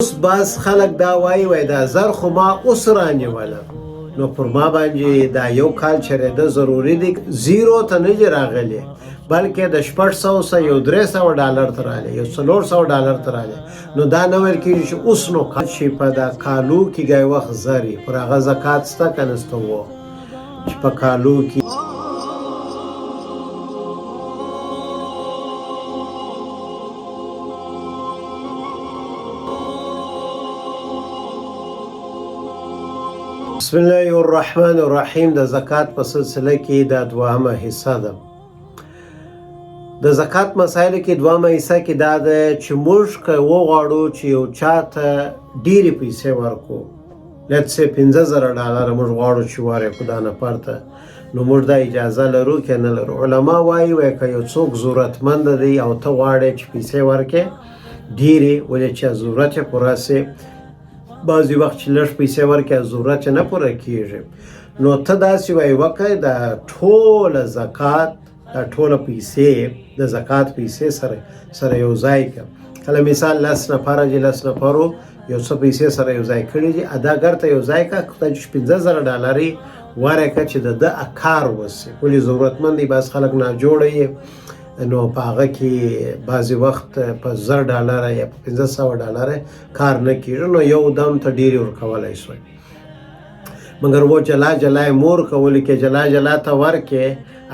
اوس باز خلک دا وایي دا زر خو ما اوس رانیولم نو پر ما باندې دا یو کال چرېده ضروري دی زیرو ته نه دي راغلی بلکې د 600 یو 300 ډالر ته راغلی یو 400 ډالر ته راغلی نو دا نه ویل کېږي چې اوس نو شي په دا کالو کې ګای وخت زري پر هغه زکات سته که نسته و چې په کالو کې بسم الله الرحمن الرحیم د زکات په سلسله کې دا دوامه حصہ ده د زکات مسایل کې دوامه حصہ کې دا ده چې موږ وغواړو چې یو چاته ډېرې پیسې ورکو لټ سه 15000 ډالر موږ غواړو چې ورکو دا نه پرته نو موږ دا اجازه لرو که نه لرو علما وایي که یو څوک ضرورتمند دی او ته غواړې چې پیسې ورکې ډېرې ولې چې ضرورت یې پوره سي بعضی وخت چې لږ پیسې ورکړې ضرورت نه پوره کېږي نو ته داسې وایي وکړې د ټوله زکات دا ټوله پیسې د زکات پیسې سره یو ځای کړه کله مثال 10 نفره چې 10 نفرو یو څه پیسې سره یو ځای کړي دي اداګر ته یو ځای کړه چې 15000 ډالري ورکړه چې د کار وسي ولې ضرورتمند دي بعض خلک ناجوړه یې نو په هغه کې بعضې وخت په 1000 ډالر یا په 1500 ډالر کار نه کېږي نو یو دم ته ډېرې ورکولی شوی مګر و جلا جلا یې مور کولی کې جلا جلا ته ورکې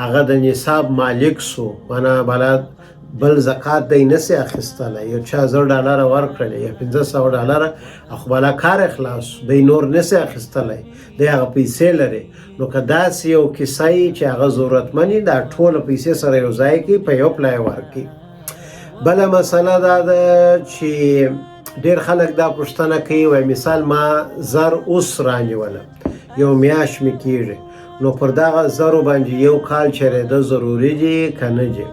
هغه د نصاب مالک سو معنا بل زکات دی نسي اخیستلی یو چا 1000 ډالر ورکړلی یا 1500 ډالر خو بلا کار خلاص دی نور نسي اخیستلی دی هغه پیسې لري نو که داسې یو کیسه یي چې هغه ضرورتمند یي دا ټوله پیسې سره یو ځای کړي په یو پلای ورکړي بله مسله دا ده چې ډېر خلک دا پوښتنه کوي وایي مثال ما زر اوس رانیولم یو میاشت مې کېږي نو پر دغه زرو باندې یو کال چرېده ضروري دي که نه دي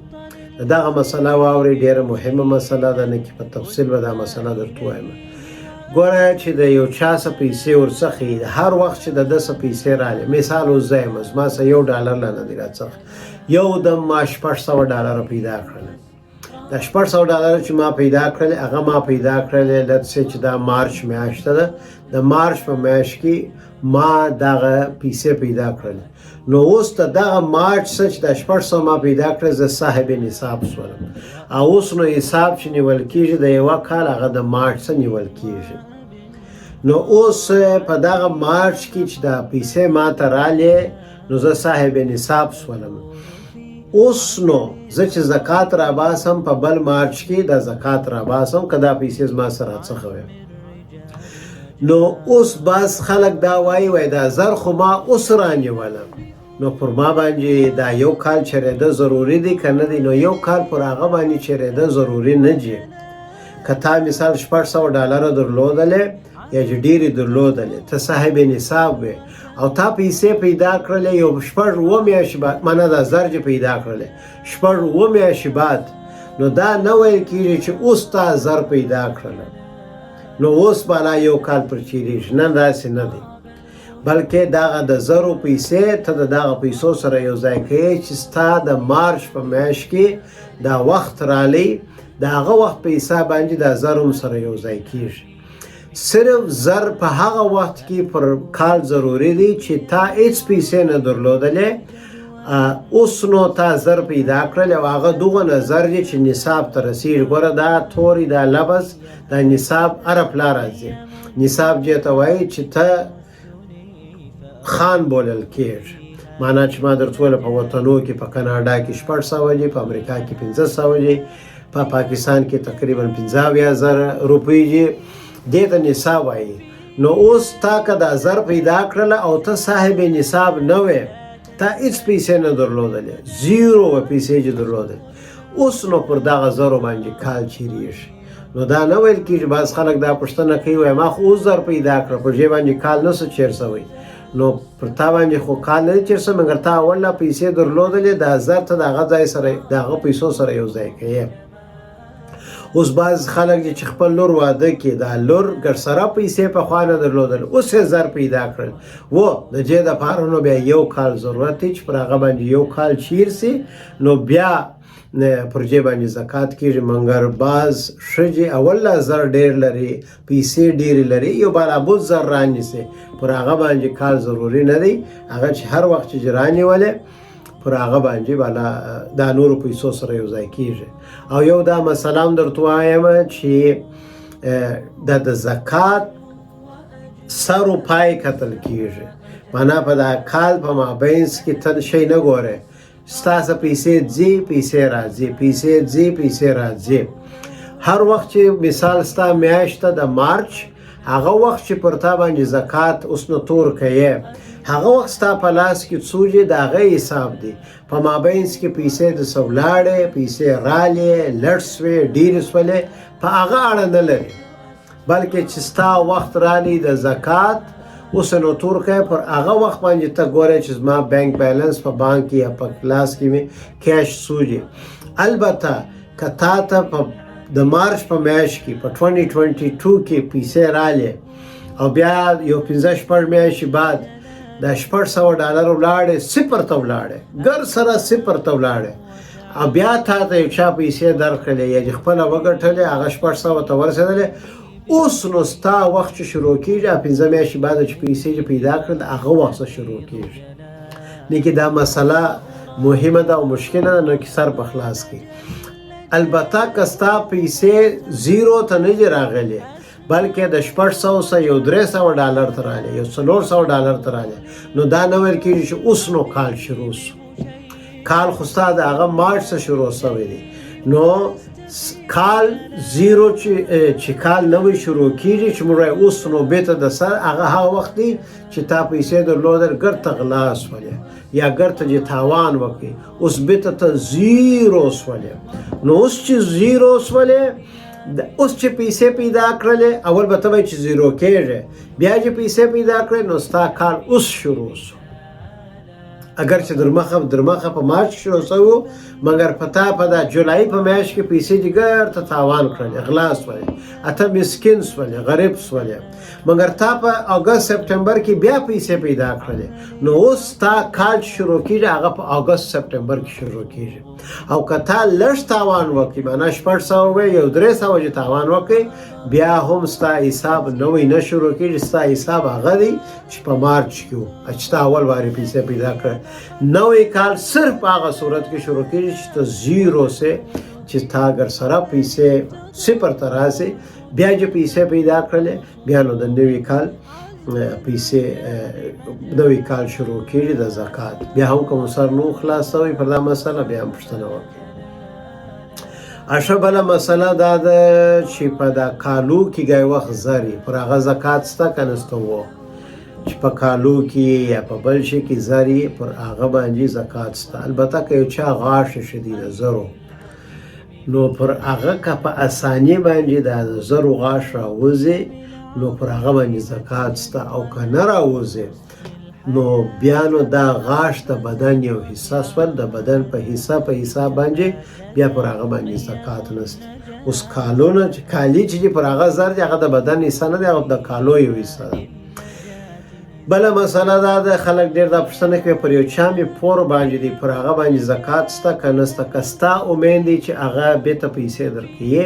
دغه مسله واورئ ډېره مهمه مسله ده نه کې په تفصیل به دا مسله درته وایم ګوره چې د یو چا څه پیسې ورڅخه هر وخت چې د ده څه پیسې راغلې مثال اوس زه یم زما څه یو ډالر لا نه دي راڅخه یو دم ما 600 ډالر پیدا کړل دا 600 ډالر چې ما پیدا کړل هغه ما پیدا کړل لټ سه چې دا مارچ میاشت ده د مارچ په میاشت کې ما دغه پیسې پیدا کړل نو اوس ته دغه مارچ څه چې د 600 ما پیدا کړل زه صاحب نصاب شولم او اوس نو حساب چې نیول کېږي د یوه کال هغه د مارچ څه نیول کېږي نو اوس په دغه مارچ کې چې دا پیسې ما ته رالې نو زه صاحب نصاب شولم اوس نو زه چې زکات راباسم په بل مارچ کې د زکات راباسم که دا پیسې زما سره څخه وي نو اوس باز خلک دا وایي دا زر خو ما اوس رانیولم نو پر ما باندې دا یو کال چرېده ضروري دی که نه دی نو یو کال پر هغه باندې چرېده ضروري نه دي که تا مثال 600 ډالر درلودلې یا چې ډېرې درلودلې ته صاحب نصاب وې او تا پیسې پیدا کړلې یو 6 میاشتې بعد معنا دا زر چې پیدا کړلې 6 میاشتې بعد نو دا نه ویل کېږي چې اوس تا زر پیدا کړله نو اوس بالا یو کال پر چیرېږي نه داسې نه دی بلکې دغه د زرو پیسې ته د دغه پیسو سره یو ځای کوې چې ستا د مارچ په میاشت کې دا وخت رالی د هغه وخت په حساب باندې دا زر هم سره یو ځای کېږي صرف زر په هغه وخت کې پر کال ضروري دی چې تا هېڅ پیسې نه درلودلې اوس نو تا زر پیدا کړل او هغه دغه زر دی چې نصاب ته رسېږي ګوره دا تورې دا لفظ دا نصاب هره پلا راځي نصاب دې ته وایي چې ته خان بولل کېږي معنا چې ما درته ویله په وطنو کې په کاناډا کې 600 دي په امریکا کې 1500 دي په پاکستان کې تقریبا 50000 روپۍ دي دې ته نصاب وایي نو اوس تا که دا زر پیدا کړله او ته صاحب نصاب نه وې تا هېڅ پیسې نه درلودلې زیرو پیسې چې درلودلې اوس نو پر دغه زرو باندې کال چیرېږي نو دا نه ویل کېږي بعض خلک دا پوښتنه کوي وایي ما خو اوس زر پیدا کړه پر دې باندې کال نه څه چیر شوی نو پر تا باندې خو کال نه چیر شوی مګر تا اول پیسې درلودلې دا زر ته د هغه ځای سره د هغه پیسو سره یو ځای کوې اوس بعض خلک دي چې خپل لور واده کې دا لور ګرسره پیسې پخوا نه درلودل اوس یې زر پیدا کړل و د دې دپاره نو بیا یو کال ضرورت دی چې پر هغه باندې یو کال چیر سي نو بیا پر جې باندې زکات کیږي مګر بعض ښځې اول زر ډېر لري پیسې ډېرې لري یو برابر زر رانیسي پر هغه باندې کار ضروري نه دی هغه چې هر وخت چې رانیولې پر هغه باندې بالا دا نورو پیسو سره یو ځای کیږي او یو دا مسله هم درته وایم چې د زکات سر و پای کتل کیږي معنا په دا کال په مابینس کې ته شی نه ګورې ستاسو پیسې ځي پیسې راځي پیسې ځي پیسې راځي هر وخت چې مثال ستا میاشته د مارچ هغه وخت چې پر تا باندې زکات اوس نو تور کوي هغه وخت ستا په لاس کې څو چې د هغه حساب دی په مابینس کې پیسې د سولاړې پیسې رالې لړ سوې ډېرې سولې په هغه اړه نه لري بلکې چې ستا وخت رالی د زکات اوس نو تور کوي پر هغه وخت باندې ته ګورې چې زما بانک بیلنس په بانک کې یا په کلاس کې مې کیش سوجي البته که تا ته په د مارچ په میاشت کې په 2022 کې پیسې رالې او بیا یو 15 میاشتې بعد د $600 ولاړې صفر ته ولاړې ګر سره صفر ته ولاړې او بیا تا ته یو چا پیسې درکړلې یا چې خپله وګټلې هغه 600 ته ورسېدلې اوس نو ستا وخت چې شروع کېږي 15 میاشتې بعد چې پیسې چې پیدا کړل هغه وخت شروع کېږي لیکن دا مسله مهمه ده او مشکله ده نو کې سر په خلاص کړي البته که ستا پیسې زیرو ته نه دي راغلې بلکې د $600 یو $300 ته راغلی یو $400 ته راغلی نو دا نه ویل کېږي چې اوس نو کال شروع شو کال خو ستا د هغه مارچ څخه شروع شوی دی نو کال زیرو چې کال نوی شروع کېږي چې موږ اوس نو بیرته د سر هغه وخت دی چې تا پیسې درلودل ګرته غلا شولې یا ګرته چې تاوان وکړي اوس بیرته ته زیرو شولې نو اوس چې زیرو شولې اوس چې پیسې پیدا کړلې اول به ته وایې چې زیرو کېږي بیا چې پیسې پیدا کړې نو ستا کال اوس شروع شو اگر چې درمخه په مارچ شروع شو مګر پتا په دا جولای په میاشت کې پیسې دې ګرته تاوان کړل غلا شولې اته مسکین شولې غریب شولې مګر تا په اگست سپتمبر کې بیا پیسې پیدا کړلې نو اوس تا کال شروع کېږي هغه په اگست سپتمبر کې شروع کېږي او کته لږ تاوان وکړي معنا 600 یو 300 چې تاوان وکړي بیا هم ستا حساب نوې نه شروع کېږي ستا حساب هغه دی چې په مارچ کې و چې تا اول وارې پیسې پیدا کړ نوې کال صرف هغه صورت کې شروع کېږي چې ته زیرو سے چې تا اگر سره پیسې صفر ته راسي بیا چې پیسې پیدا کړلې بیا نو د نوې کال پیسې نوې کال شروع کېږي د زکات بیا هم کوم سر نو خلاصوي پر دا مسله بیا هم پوښتنه وکړي بله مسله دا ده چې په دا کالو کې ګای وخت زري پر هغه زکات سته که نسته و چې په کالو کې یا په بل شي کې زري پر هغه باندې زکات سته البته که یو چا غاښ شدیده زرو نو پر هغه که په اساني باندې د زرو غاښ راوځي نو پر هغه باندې زکات سته او که نه راوځي نو بیا نو دا غاښ د بدن یو حصه سول د بدن په حصه باندې بیا پر هغه باندې زکات نسته اوس کالونه چې کالي چې پر هغه زر دی هغه د بدن حصه نه دی هغه د کالو یو حصه ده بله مسله دا ده خلک ډېر دا پوښتنه کوي پر یو چا مې پور باندې دی پر هغه باندې زکات سته که نسته که ستا امید دی چې هغه بېرته پیسې درکوي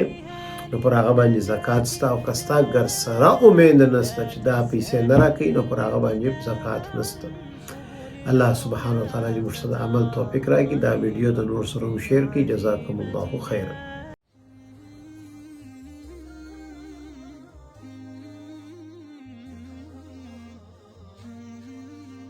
نو پر هغه باندې زکات سته او که ستا ګر سره امید نسته چې دا پیسې نه راکوي نو پر هغه باندې زکات نسته الله سبحانه وتعالی دې موږ ته د عمل توفیق راکړي دا ویډیو د نور سره هم شیر کړي جزاکم الله خیرا